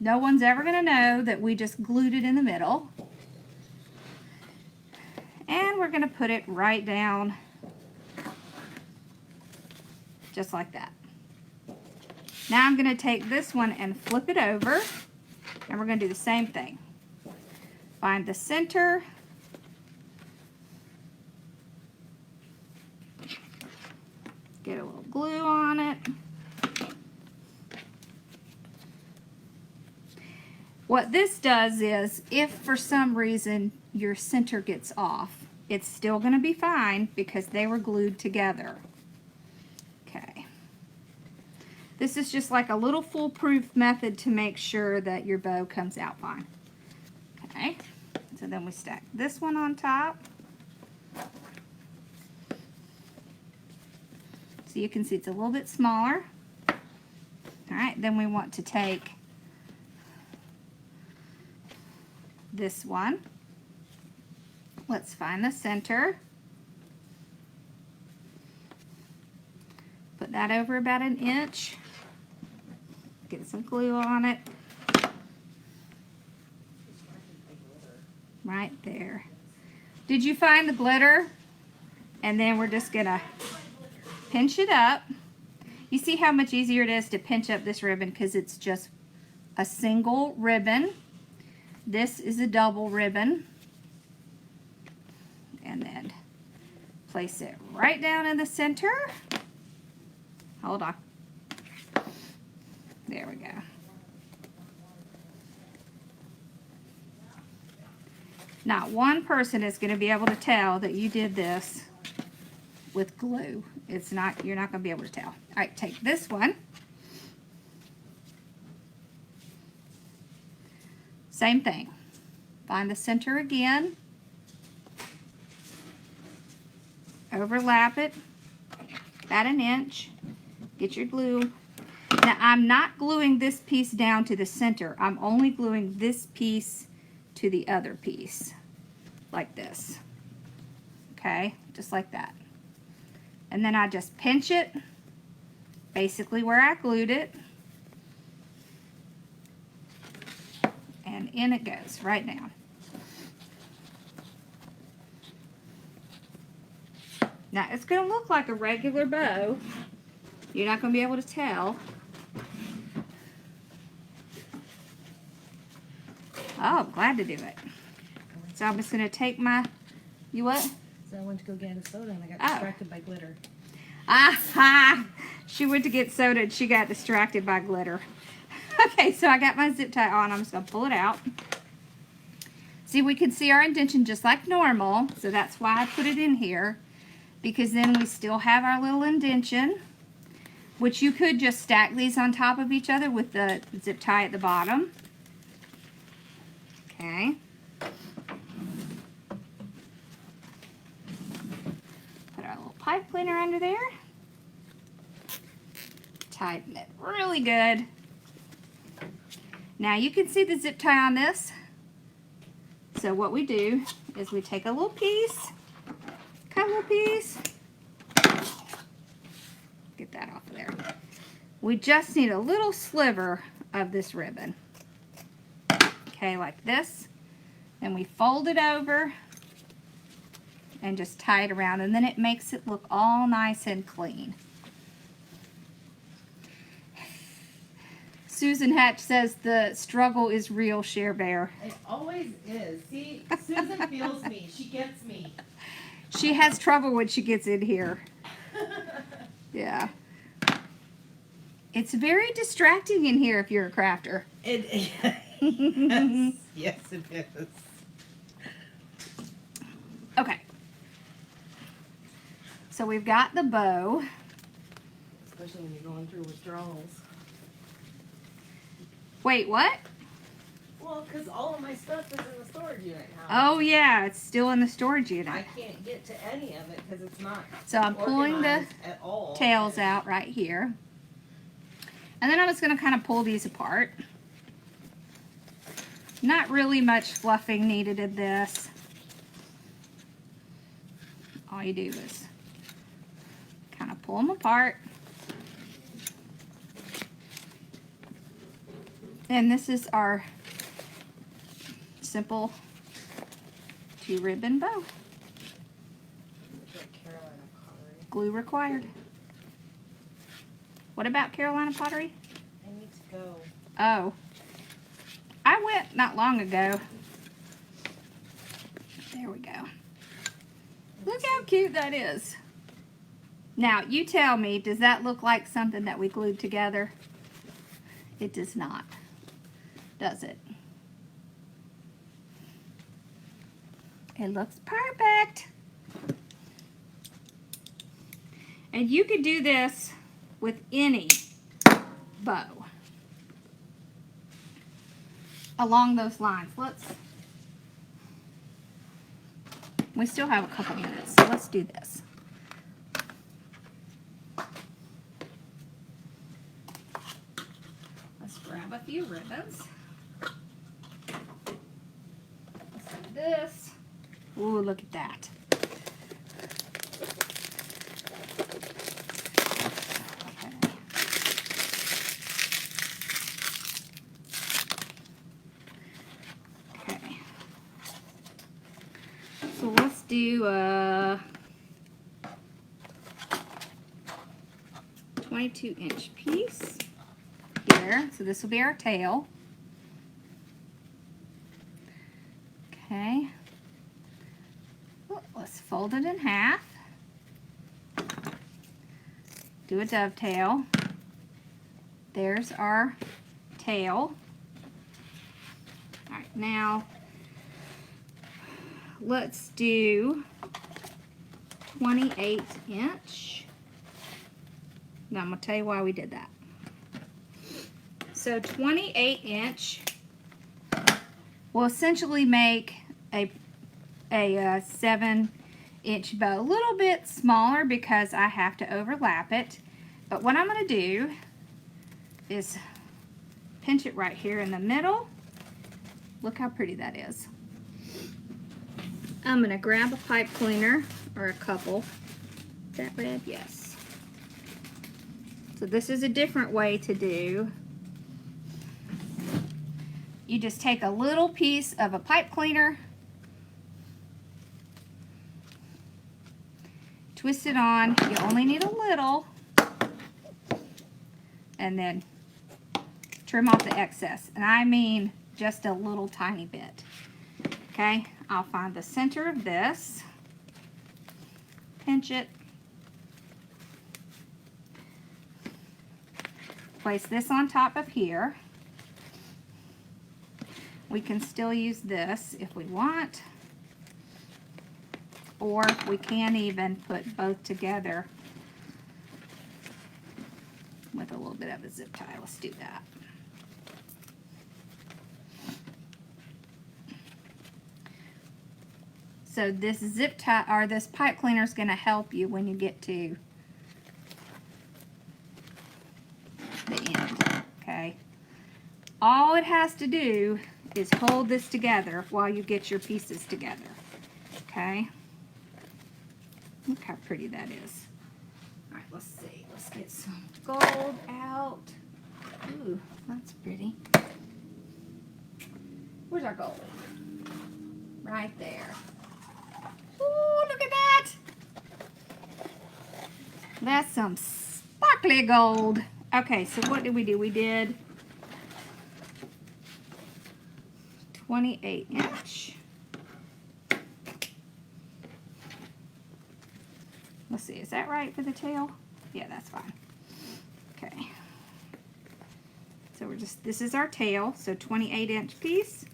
No one's ever going to know that we just glued it in the middle. And we're going to put it right down, just like that. Now I'm going to take this one and flip it over, and we're going to do the same thing. Find the center. Get a little glue on it. What this does is, if for some reason your center gets off, it's still going to be fine because they were glued together. Okay. This is just like a little foolproof method to make sure that your bow comes out fine. Okay. So then we stack this one on top. So you can see it's a little bit smaller. Alright, then we want to take this one. Let's find the center. Put that over about 1 inch. Get some glue on it. Right there. Did you find the glitter? And then we're just gonna pinch it up. You see how much easier it is to pinch up this ribbon because it's just a single ribbon. This is a double ribbon. And then place it right down in the center. Hold on. There we go. Not one person is going to be able to tell that you did this with glue. It's not, you're not going to be able to tell. All right, take this one. Same thing. Find the center again. Overlap it about an inch. Get your glue. Now, I'm not gluing this piece down to the center. I'm only gluing this piece to the other piece. Like this. Okay? Just like that. And then I just pinch it, basically where I glued it. And in it goes, right now. Now, it's going to look like a regular bow. You're not going to be able to tell. Oh, I'm glad to do it. So I'm just going to take my, you what? So I went to go get a soda and I got Oh. distracted by glitter. Aha! She went to get soda and she got distracted by glitter. Okay, so I got my zip tie on. I'm just going to pull it out. See, we can see our indentation just like normal. So that's why I put it in here. Because then we still have our little indentation. Which you could just stack these on top of each other with the zip tie at the bottom. Okay. Put our little pipe cleaner under there. Tighten it really good. Now you can see the zip tie on this. So what we do is we take a little piece, cut a little piece. Get that off of there. We just need a little sliver of this ribbon. Okay, like this. Then we fold it over and just tie it around, and then it makes it look all nice and clean. Susan Hatch says the struggle is real, Share Bear. It always is. See, Susan feels me. She gets me. She has trouble when she gets in here. Yeah. It's very distracting in here if you're a crafter. Yes, yes it is. Okay. So we've got the bow. Especially when you're going through withdrawals. Wait, what? Well, because all of my stuff is in the storage unit now. Oh yeah, it's still in the storage unit. I can't get to any of it because it's not So I'm pulling the organized at all. tails out right here. And then I'm just going to kind of pull these apart. Not really much fluffing needed in this. All you do is kind of pull them apart. And this is our simple 2-ribbon bow. Carolina pottery. Glue required. What about Carolina pottery? I need to go. Oh. I went not long ago. There we go. Look how cute that is. Now, you tell me, does that look like something that we glued together? It does not. Does it? It looks perfect. And you could do this with any bow. Along those lines. We still have a couple minutes, so let's do this. Let's grab a few ribbons. Let's do this. Ooh, look at that. Okay. So let's do a 22-inch piece here. So this will be our tail. Okay. Let's fold it in half. do a dovetail. There's our tail. All right, now let's do 28 inch. Now I'm going to tell you why we did that. So 28 inch will essentially make a 7-inch bow. A little bit smaller because I have to overlap it. But what I'm going to do is pinch it right here in the middle. Look how pretty that is. I'm going to grab a pipe cleaner, or a couple. Is that red? Yes. So this is a different way to do. You just take a little piece of a pipe cleaner, twist it on. You only need a little, and then trim off the excess. And I mean just a little tiny bit. Okay, I'll find the center of this, pinch it, place this on top of here. We can still use this if we want, or we can even put both together with a little bit of a zip tie. Let's do that. So this zip tie, or this pipe cleaner, is going to help you when you get to the end. Okay. All it has to do is hold this together while you get your pieces together. Okay. Look how pretty that is. All right, let's see. Let's get some gold out. Ooh, that's pretty. Where's our gold? Right there. Ooh, look at that. That's some sparkly gold. Okay, so what did we do? We did 28 inch. Let's see, is that right for the tail? Yeah, that's fine. Okay. So we're just, this is our tail, so 28 inch piece.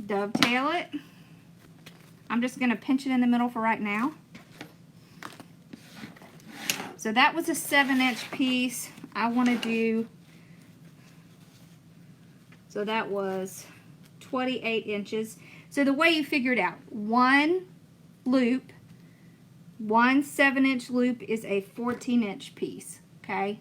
Dovetail it. I'm just gonna pinch it in the middle for right now. So that was a 7-inch piece. I wanna do, so that was 28 inches. So the way you figure it out, one loop, one 7-inch loop is a 14-inch piece, okay?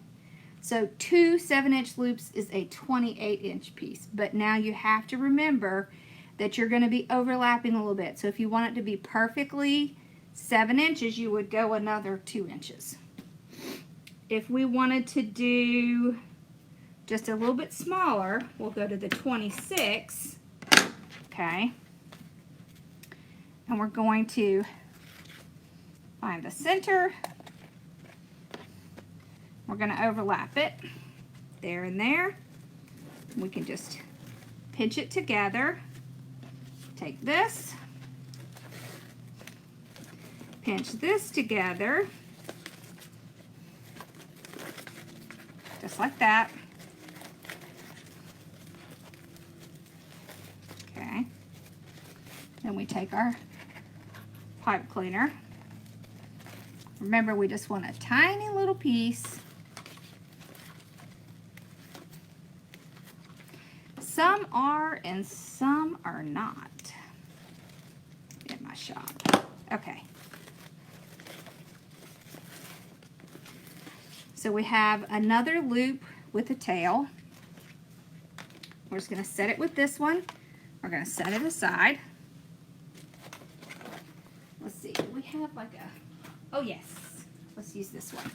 So 2 7-inch loops is a 28-inch piece. But now you have to remember that you're going to be overlapping a little bit. So if you want it to be perfectly 7 inches, you would go another 2 inches. If we wanted to do just a little bit smaller, we'll go to the 26, okay? And we're going to find the center. We're going to overlap it there and there. We can just pinch it together. Take this, pinch this together, just like that. Okay. Then we take our pipe cleaner. Remember, we just want a tiny little piece. Some are and some are not in my shop. Okay. So we have another loop with a tail. We're just going to set it with this one. We're going to set it aside. Let's see. Do we have like a... Oh, yes. Let's use this one.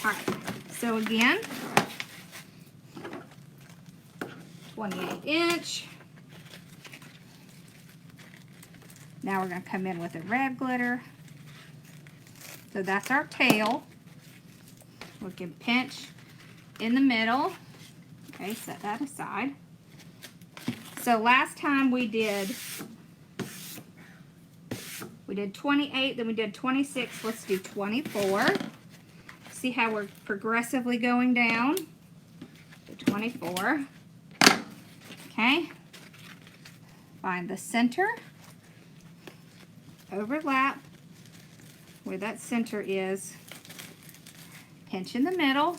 All right. So again, 28 inch. Now we're going to come in with a red glitter. So that's our tail. We can pinch in the middle. Okay, set that aside. So last time we did 28, then we did 26. Let's do 24. See how we're progressively going down? To 24. Okay. Find the center. Overlap where that center is. Pinch in the middle.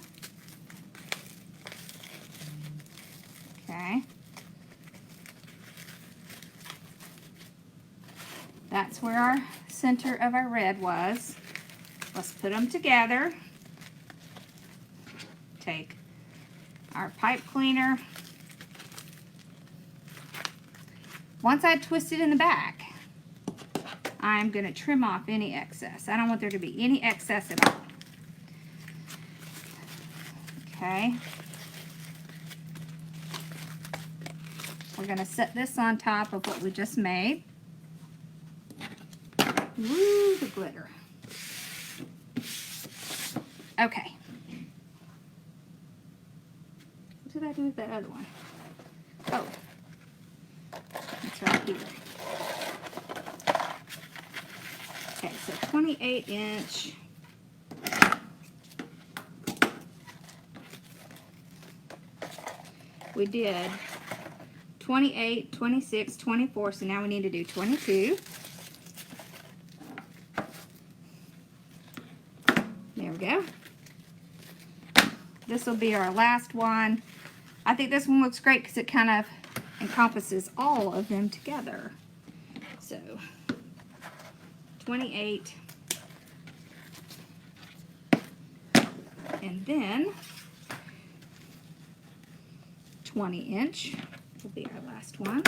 Okay. That's where our center of our red was. Let's put them together. Take our pipe cleaner. Once I twist it in the back, I'm going to trim off any excess. I don't want there to be any excess at all. Okay. We're going to set this on top of what we just made. Woo, the glitter. Okay. What did I do with that other one? Oh, it's right here. Okay, so 28-inch. We did 28, 26, 24, so now we need to do 22. There we go. This will be our last one. I think this one looks great because it kind of encompasses all of them together. So 28, and then 20-inch will be our last one.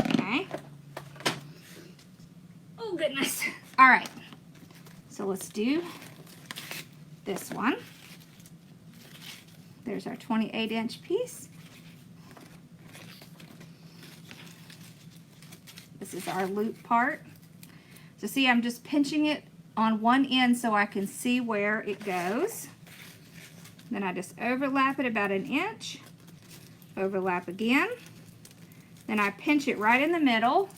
Okay. Oh goodness. All right. So let's do this one. There's our 28-inch piece. This is our loop part. So see, I'm just pinching it on one end so I can see where it goes. Then I just overlap it about 1 inch. Overlap again. Then I pinch it right in the middle.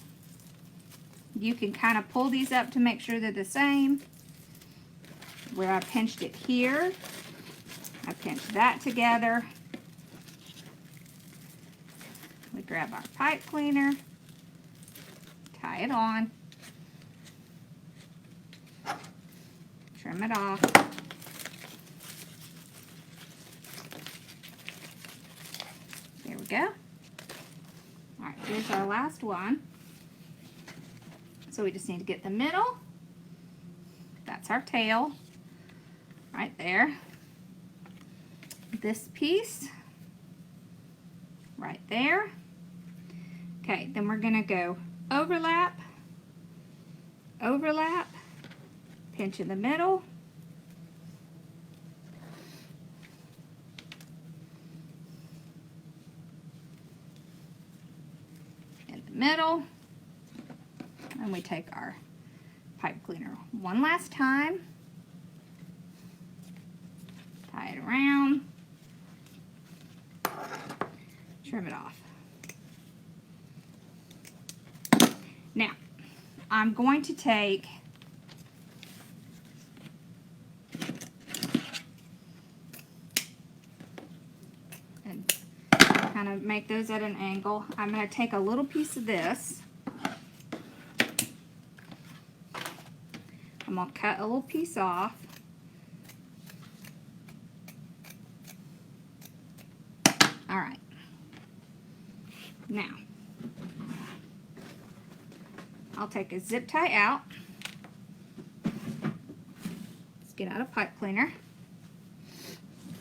You can kind of pull these up to make sure they're the same. Where I pinched it here, I pinch that together. We grab our pipe cleaner, tie it on, trim it off. There we go. All right, here's our last one. So we just need to get the middle. That's our tail right there. This piece right there. Okay, then we're gonna go overlap, overlap, pinch in the middle, in the middle, and we take our pipe cleaner one last time, tie it around, trim it off. Now, I'm going to take and kind of make those at an angle. I'm going to take a little piece of this. I'm going to cut a little piece off. All right. Now, I'll take a zip tie out. Let's get out a pipe cleaner.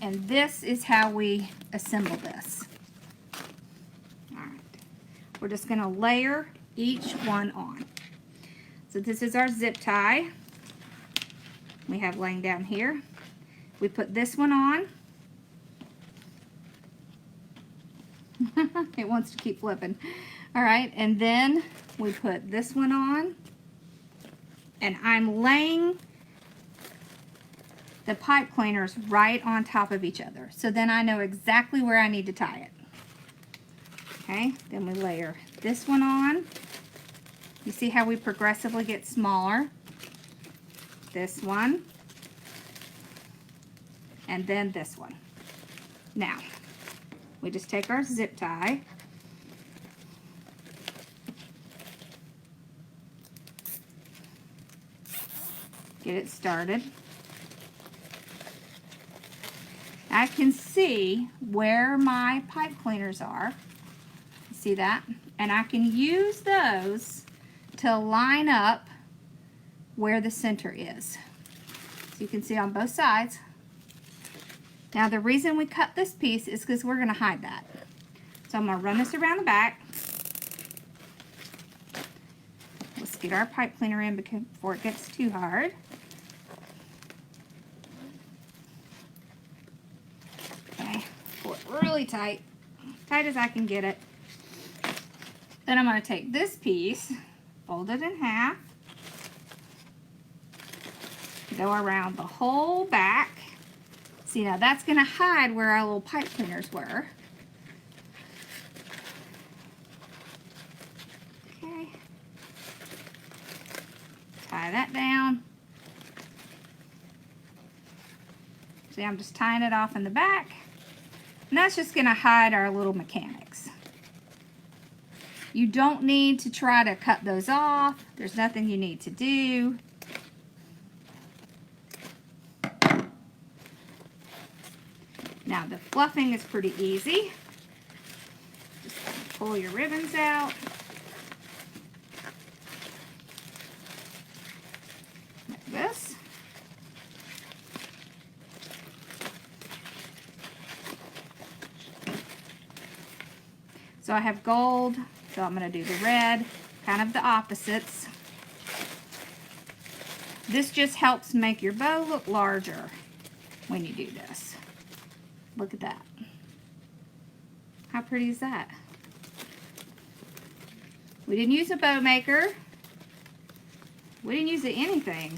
And this is how we assemble this. All right. We're just going to layer each one on. So this is our zip tie we have laying down here. We put this one on. It wants to keep flipping. All right, and then we put this one on, and I'm laying the pipe cleaners right on top of each other. So then I know exactly where I need to tie it. Okay, then we layer this one on. You see how we progressively get smaller. This one. and then this one. Now, we just take our zip tie. Get it started. I can see where my pipe cleaners are. See that? And I can use those to line up where the center is. So you can see on both sides. Now the reason we cut this piece is because we're going to hide that. So I'm going to run this around the back. Let's get our pipe cleaner in before it gets too hard. Okay, pull it really tight, tight as I can get it. Then I'm going to take this piece, fold it in half, go around the whole back. See, now that's going to hide where our little pipe cleaners were. Okay. Tie that down. See, I'm just tying it off in the back. And that's just going to hide our little mechanics. You don't need to try to cut those off. There's nothing you need to do. Now the fluffing is pretty easy. Just pull your ribbons out. Like this. So I have gold, so I'm going to do the red, kind of the opposites. This just helps make your bow look larger when you do this. Look at that. How pretty is that? We didn't use a bow maker. We didn't use anything.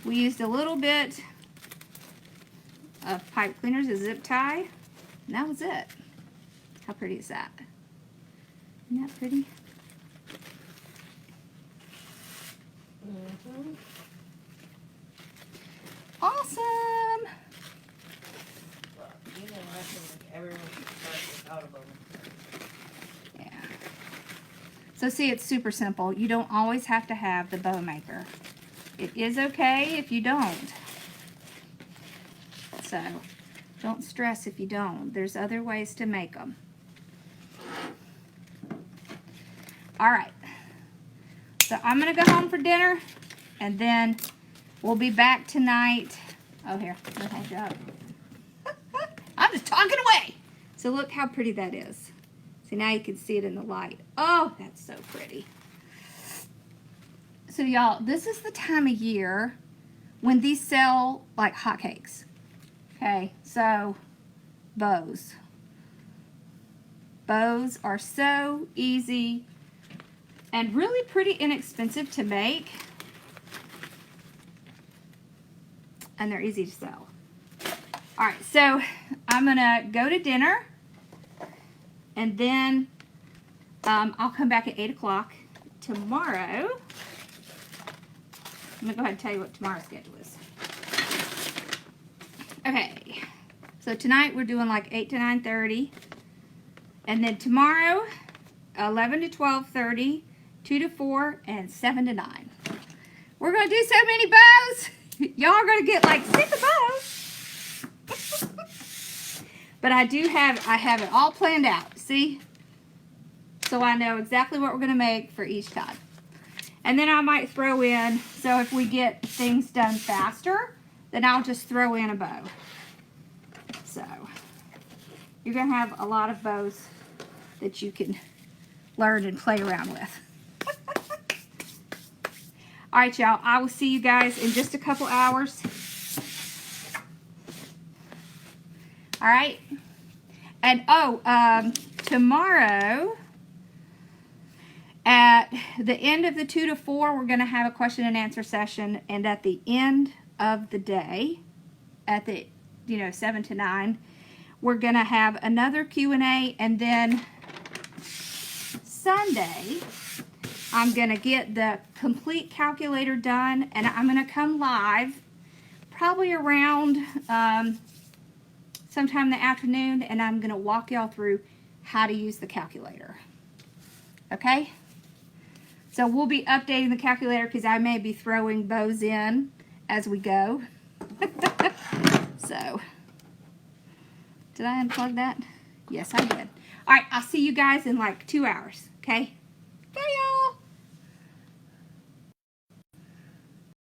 We used a little bit of pipe cleaners, a zip tie, and that was it. How pretty is that? Isn't that pretty? Mm-hmm. Awesome! Well, you know, I think everyone should start without a bow maker. Yeah. So see, it's super simple. You don't always have to have the bow maker. It is okay if you don't. So, don't stress if you don't. There's other ways to make them. Alright. So I'm going to go home for dinner, and then we'll be back tonight. Oh, here. I'm just talking away. So look how pretty that is. See, now you can see it in the light. Oh, that's so pretty. So y'all, this is the time of year when these sell like hotcakes. Okay, so bows. Bows are so easy and really pretty inexpensive to make. And they're easy to sell. Alright, so I'm going to go to dinner. And then I'll come back at 8 o'clock tomorrow. I'm going to go ahead and tell you what tomorrow's schedule is. Okay, so tonight we're doing like 8 to 9:30. And then tomorrow, 11 to 12:30, 2 to 4, and 7 to 9. We're going to do so many bows. Y'all are going to get like sick of bows. But I have it all planned out, see? So I know exactly what we're going to make for each time. And then I might throw in, so if we get things done faster, then I'll just throw in a bow. So, you're going to have a lot of bows that you can learn and play around with. Alright, y'all, I will see you guys in just a couple hours. Alright? And, tomorrow, at the end of the 2 to 4, we're going to have a question and answer session. And at the end of the day, at the, 7 to 9, we're going to have another Q&A. And then Sunday, I'm going to get the complete calculator done. And I'm going to come live probably around sometime in the afternoon, and I'm going to walk y'all through how to use the calculator. Okay? So we'll be updating the calculator because I may be throwing bows in as we go. So, did I unplug that? Yes, I did. All right, I'll see you guys in like 2 hours, okay?